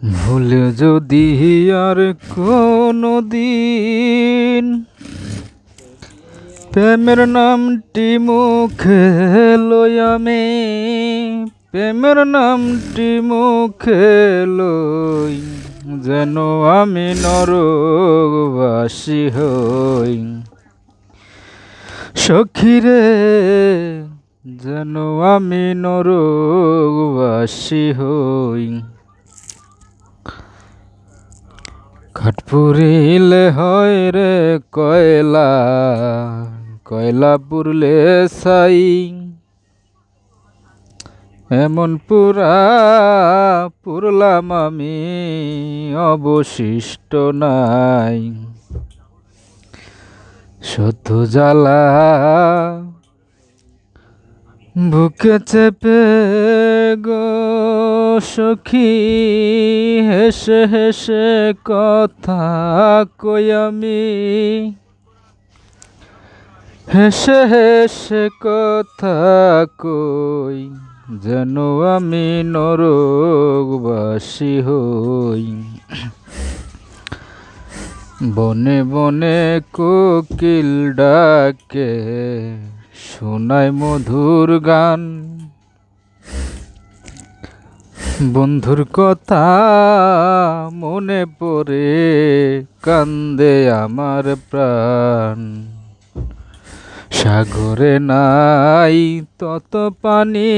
ভুলে যদি আর কোনো দিন প্রেমের নামটি মুখে লই আমি, প্রেমের নামটি মুখে লই, যেন আমি নরকবাসী হই। সখীরে যেন আমি নরকবাসী হই। ঘাট পুরিলে হয় রে কয়লা, কয়লা পুরলে ছাই, এমন পুরলাম আমি, অবশিষ্ট নাই। শত জ্বালা বুকে চেপে গো সখী, হেসে হেসে কথা কই আমি, হেসে হেসে কথা কই, যেন আমি নরকবাসী হই। বনে বনে কোকিল ডাকে, শোনায় মধুর গান, বন্ধুর কথা মনে পড়ে কান্দে আমার প্রাণ। সাগরে নাই তত পানি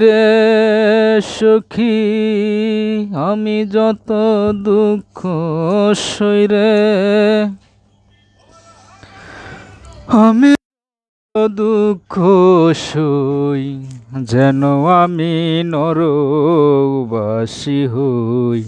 রে সখী, আমি যত দুঃখ সইরে, আমি দুঃখ সই, যেন আমি নরকবাসী হই।